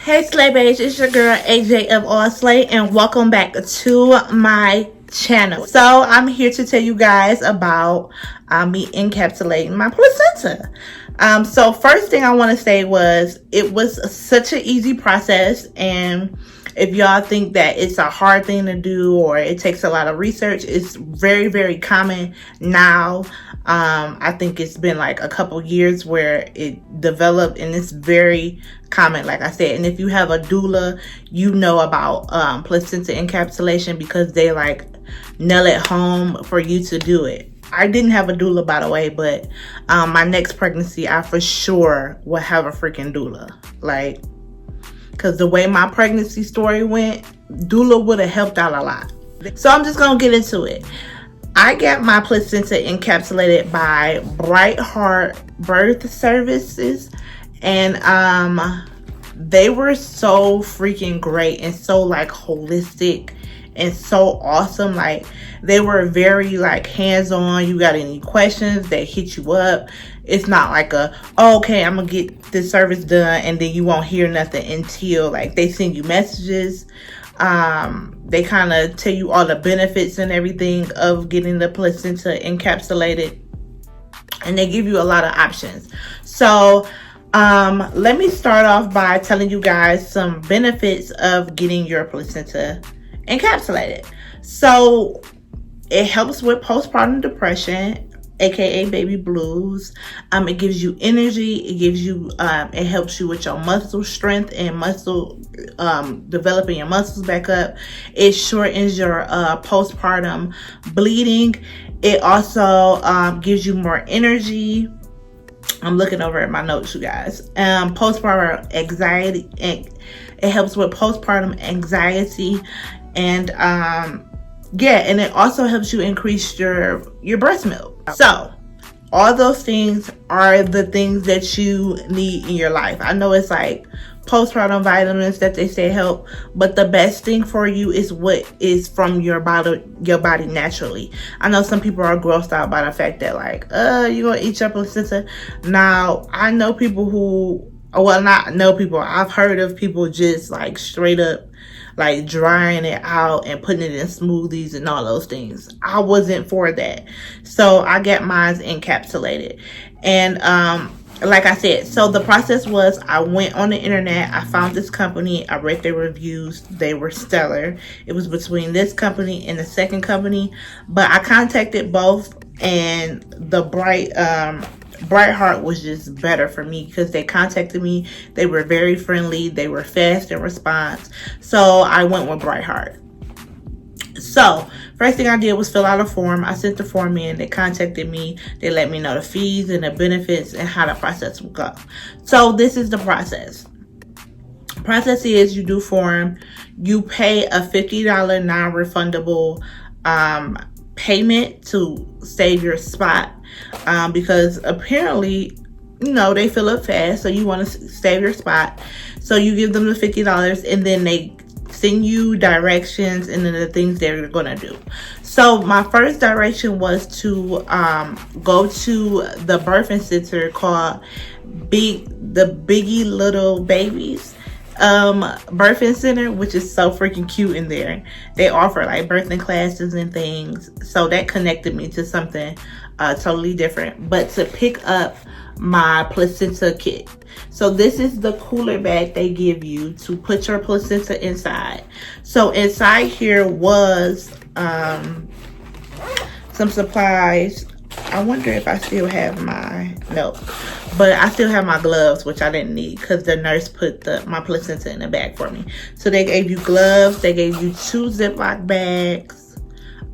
Hey Slaybae, it's your girl AJ of All Slay, and welcome back to my channel. So I'm here to tell you guys about me encapsulating my placenta. So first thing I want to say was it was such an easy process, and if y'all think that it's a hard thing to do or it takes a lot of research, it's very, very common now. I think it's been like a couple years where it developed, and it's very common, like I said. And if you have a doula, you know about placenta encapsulation because they like nail it home for you to do it. I didn't have a doula, by the way, but my next pregnancy, I for sure will have a freaking doula. Like, because the way my pregnancy story went, doula would have helped out a lot. So I'm just going to get into it. I got my placenta encapsulated by BrightHeart Birth Services. And they were so freaking great and so like holistic and so awesome. Like, they were very like hands-on. You got any questions, they hit you up. It's not like okay, I'm gonna get this service done and then you won't hear nothing until like they send you messages. They kind of tell you all the benefits and everything of getting the placenta encapsulated, and they give you a lot of options. So let me start off by telling you guys some benefits of getting your placenta encapsulated. So it helps with postpartum depression, aka baby blues. It gives you energy. It gives you it helps you with your muscle strength and muscle developing your muscles back up. It shortens your postpartum bleeding. It also gives you more energy. I'm looking over at my notes, you guys. Postpartum anxiety, it helps with postpartum anxiety. And yeah, and it also helps you increase your breast milk. So all those things are the things that you need in your life. I know it's like postpartum vitamins that they say help, but the best thing for you is what is from your body naturally. I know some people are grossed out by the fact that like, you're gonna eat your placenta. Now, I know people who, well, not know people, I've heard of people just like straight up like drying it out and putting it in smoothies and all those things. I wasn't for that. So I got mine encapsulated. And like I said, so the process was I went on the internet, I found this company, I read their reviews, they were stellar. It was between this company and the second company, but I contacted both, and the BrightHeart was just better for me because they contacted me. They were very friendly. They were fast in response. So I went with BrightHeart. So first thing I did was fill out a form. I sent the form in. They contacted me. They let me know the fees and the benefits and how the process would go. So this is the process. Process is you do form. You pay a $50 non-refundable payment to save your spot. Because apparently, you know, they fill up fast, so you want to save your spot. So you give them the $50, and then they send you directions and then the things they're gonna do. So my first direction was to go to the birthing center called the Biggie Little Babies birthing center, which is so freaking cute in there. They offer like birthing classes and things, so that connected me to something totally different. But to pick up my placenta kit, so this is the cooler bag they give you to put your placenta inside. So inside here was some supplies. I wonder if I still have but I still have my gloves, which I didn't need because the nurse put my placenta in the bag for me. So they gave you gloves, they gave you 2 Ziploc bags,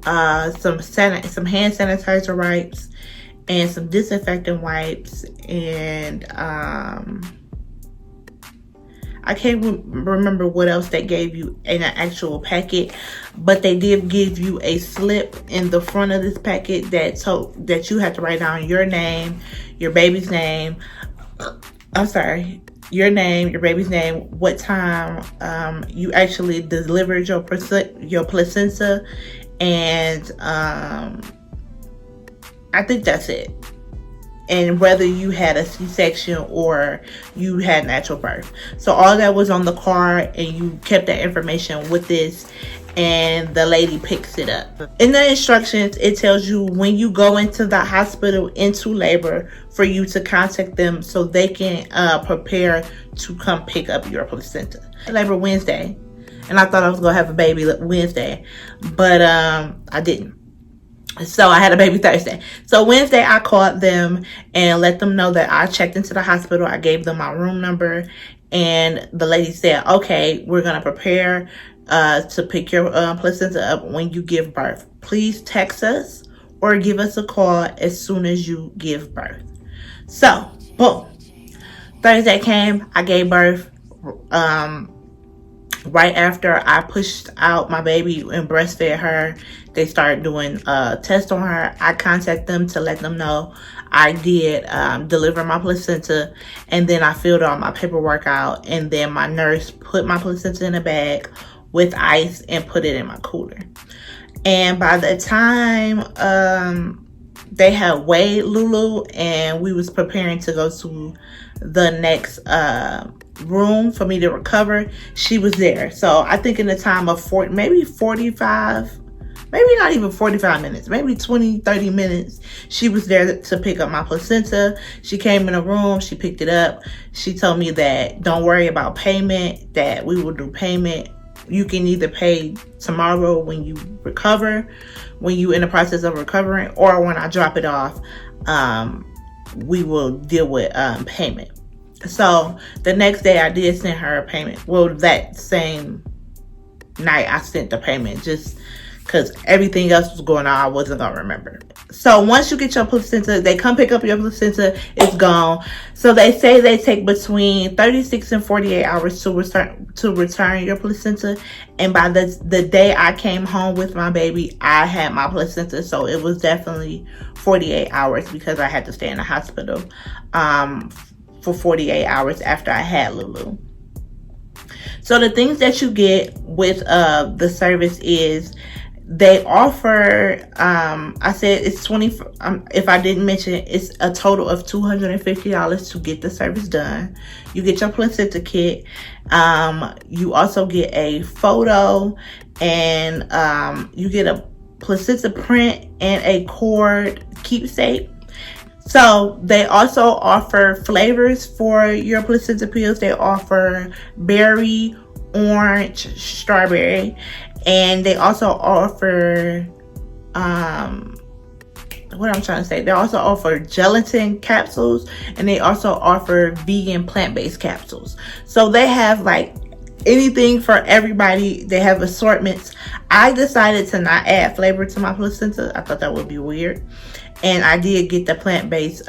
some hand sanitizer wipes, and some disinfectant wipes, and I can't remember what else they gave you in an actual packet, but they did give you a slip in the front of this packet that you have to write down your name, your baby's name. I'm sorry, your name, your baby's name, what time you actually delivered your placenta, and I think that's it. and whether you had a C-section or you had natural birth. So all that was on the card, and you kept that information with this, and the lady picks it up. In the instructions, it tells you when you go into the hospital into labor for you to contact them so they can prepare to come pick up your placenta. Labor Wednesday, and I thought I was gonna have a baby Wednesday, but I didn't. So I had a baby Thursday. So Wednesday I called them and let them know that I checked into the hospital. I gave them my room number, and the lady said, okay, we're gonna prepare to pick your placenta up when you give birth. Please text us or give us a call as soon as you give birth. So boom, Thursday came, I gave birth. Right after I pushed out my baby and breastfed her, they started doing a test on her. I contacted them to let them know I did deliver my placenta, and then I filled all my paperwork out, and then my nurse put my placenta in a bag with ice and put it in my cooler. And by the time they had weighed Lulu and we was preparing to go to the next room for me to recover, she was there. So I think in the time of 40, maybe 45, maybe not even 45 minutes, maybe 20-30 minutes, she was there to pick up my placenta. She came in the room, she picked it up. She told me that don't worry about payment, that we will do payment. You can either pay tomorrow when you recover, when you're in the process of recovering, or when I drop it off, we will deal with payment. So the next day I did send her a payment. Well, that same night I sent the payment, just because everything else was going on, I wasn't gonna remember. So once you get your placenta, they come pick up your placenta, it's gone. So they say they take between 36 and 48 hours to return your placenta. And by the day I came home with my baby, I had my placenta. So it was definitely 48 hours because I had to stay in the hospital for 48 hours after I had Lulu. So the things that you get with the service is they offer, I said it's 20, if I didn't mention it, it's a total of $250 to get the service done. You get your placenta kit. You also get a photo, and you get a placenta print and a cord keepsake. So they also offer flavors for your placenta pills. They offer berry, orange, strawberry, and they also offer they also offer gelatin capsules, and they also offer vegan plant-based capsules. So they have like anything for everybody. They have assortments. I decided to not add flavor to my placenta. I thought that would be weird, and I did get the plant-based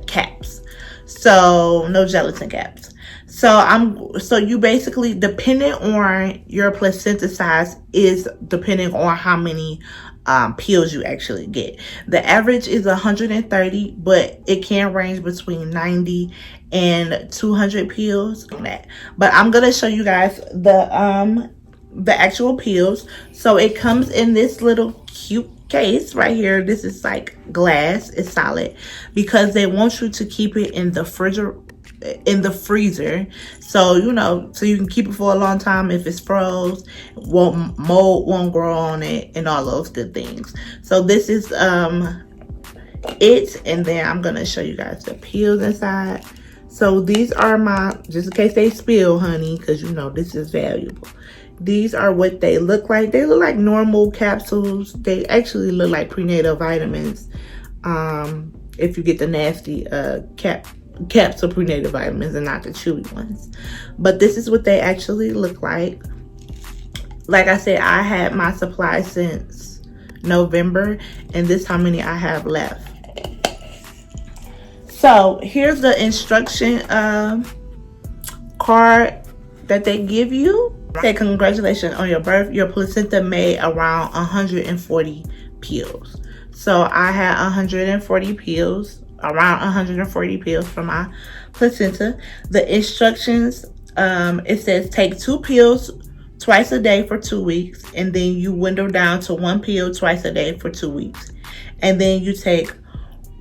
caps, so no gelatin caps. So you basically, depending on your placenta size, is depending on how many pills you actually get. The average is 130, but it can range between 90 and 200 pills. But I'm gonna show you guys the actual pills. So it comes in this little cute case right here. This is like glass, it's solid, because they want you to keep it in the freezer, so you know, so you can keep it for a long time. If it's froze, mold won't grow on it, and all those good things. So this is it, and then I'm gonna show you guys the pills inside. So these are my, just in case they spill, honey, because you know this is valuable. These are what they look like. They look like normal capsules. They actually look like prenatal vitamins. If you get the nasty capsule prenatal vitamins and not the chewy ones. But this is what they actually look like. Like I said, I had my supply since November, and this is how many I have left. So here's the instruction card that they give you. Say congratulations on your birth. Your placenta made around 140 pills. So I had 140 pills, around 140 pills for my placenta. The instructions, it says take 2 pills twice a day for 2 weeks, and then you window down to 1 pill twice a day for 2 weeks, and then you take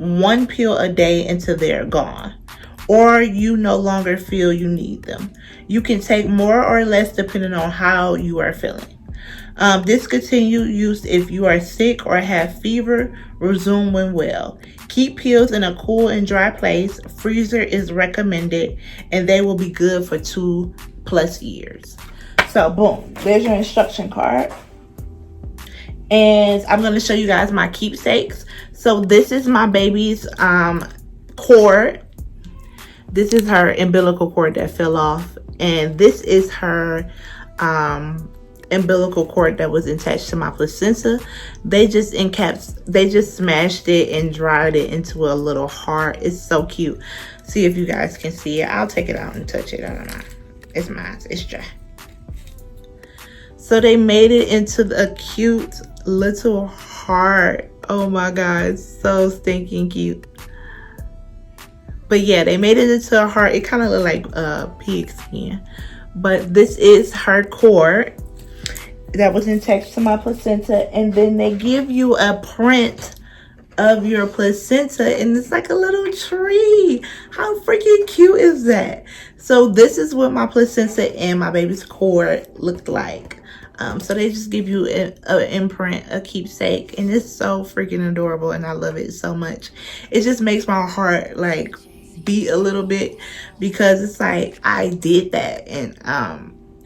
one pill a day until they're gone, or you no longer feel you need them. You can take more or less depending on how you are feeling. Discontinue use if you are sick or have fever. Resume when well. Keep pills in a cool and dry place. Freezer is recommended, and they will be good for 2+ years. So boom, there's your instruction card. And I'm going to show you guys my keepsakes. So this is my baby's cord. This is her umbilical cord that fell off, and this is her umbilical cord that was attached to my placenta. They just smashed it and dried it into a little heart. It's so cute. See if you guys can see it. I'll take it out and touch it. I don't know. It's mine. It's dry. So they made it into a cute little heart. Oh my god, so stinking cute. But yeah, they made it into a heart. It kind of looked like pig skin. But this is her cord that was attached to my placenta. And then they give you a print of your placenta, and it's like a little tree. How freaking cute is that? So this is what my placenta and my baby's cord looked like. So they just give you an imprint, a keepsake, and it's so freaking adorable, and I love it so much. It just makes my heart like beat a little bit, because it's like I did that, and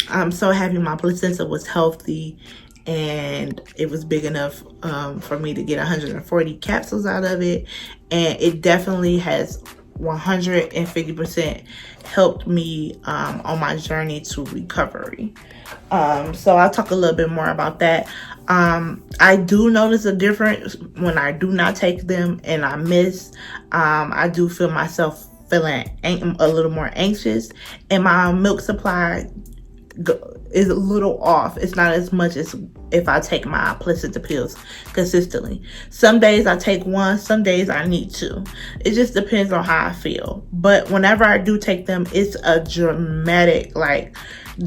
I'm so happy my placenta was healthy and it was big enough for me to get 140 capsules out of it, and it definitely has 150% helped me on my journey to recovery. So I'll talk a little bit more about that. I do notice a difference when I do not take them and I miss. I do feel myself feeling a little more anxious, and my milk supply is a little off. It's not as much as if I take my placenta pills consistently. Some days I take one, some days I need two. It just depends on how I feel. But whenever I do take them, it's a dramatic like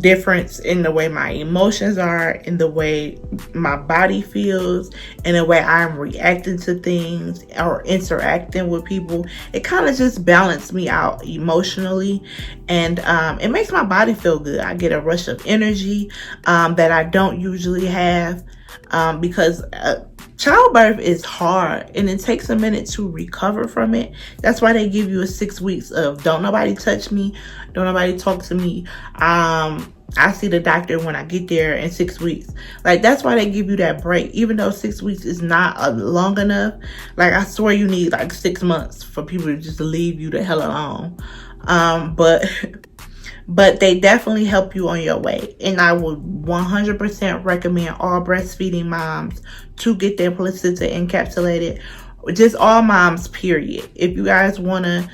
difference in the way my emotions are, in the way my body feels, in the way I'm reacting to things or interacting with people. It kind of just balances me out emotionally, and it makes my body feel good. I get a rush of energy that I don't usually have, because childbirth is hard and it takes a minute to recover from it. That's why they give you a 6 weeks of don't nobody touch me, don't nobody talk to me. I see the doctor when I get there in 6 weeks. Like, that's why they give you that break, even though 6 weeks is not long enough. Like, I swear you need like 6 months for people to just leave you the hell alone. But they definitely help you on your way. And I would 100% recommend all breastfeeding moms to get their placenta encapsulated. Just all moms, period. If you guys want to,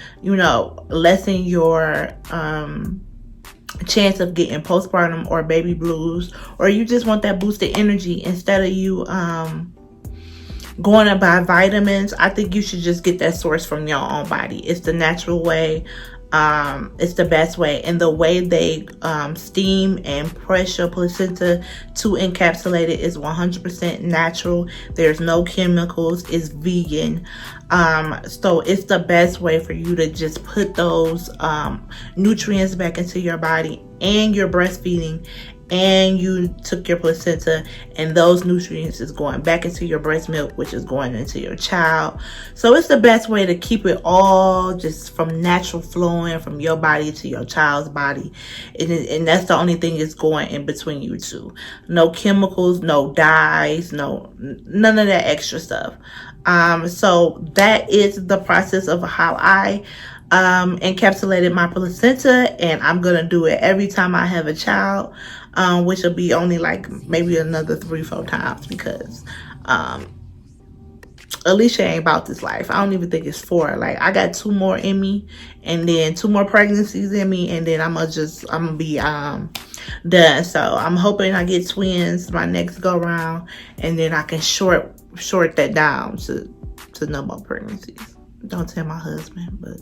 lessen your chance of getting postpartum or baby blues, or you just want that boosted energy instead of you going to buy vitamins, I think you should just get that source from your own body. It's the natural way. It's the best way. And the way they steam and press your placenta to encapsulate it is 100% natural. There's no chemicals. It's vegan. So it's the best way for you to just put those nutrients back into your body, and you're breastfeeding, and you took your placenta, and those nutrients is going back into your breast milk, which is going into your child. So it's the best way to keep it all just from natural flowing from your body to your child's body, and that's the only thing is going in between you two. No chemicals, no dyes, none of that extra stuff. So that is the process of how I encapsulated my placenta, and I'm gonna do it every time I have a child, which will be only like maybe another 3-4 times, because Alicia ain't about this life. I don't even think it's 4. Like, I got 2 more in me, and then 2 more pregnancies in me, and then I'm gonna be done. So I'm hoping I get twins my next go round, and then I can short that down to no more pregnancies. Don't tell my husband, but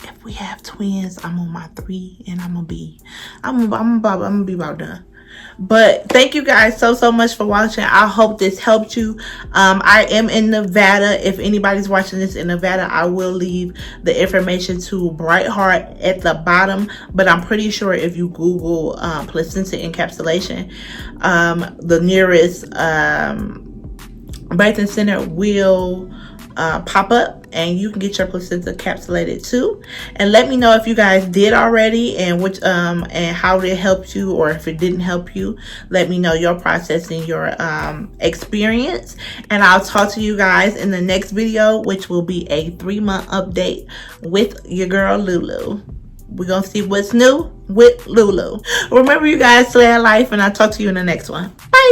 if we have twins, I'm on my 3, and I'm gonna be about done. But thank you guys so much for watching. I hope this helped you. I am in Nevada. If anybody's watching this in Nevada, I will leave the information to BrightHeart at the bottom. But I'm pretty sure if you Google placenta encapsulation, the nearest birthing center will pop up, and you can get your placenta encapsulated too. And let me know if you guys did already, and which and how it helped you, or if it didn't help you. Let me know your process and your experience, and I'll talk to you guys in the next video, which will be a 3-month update with your girl Lulu. We're gonna see what's new with Lulu. Remember, you guys, slay life, and I'll talk to you in the next one. Bye.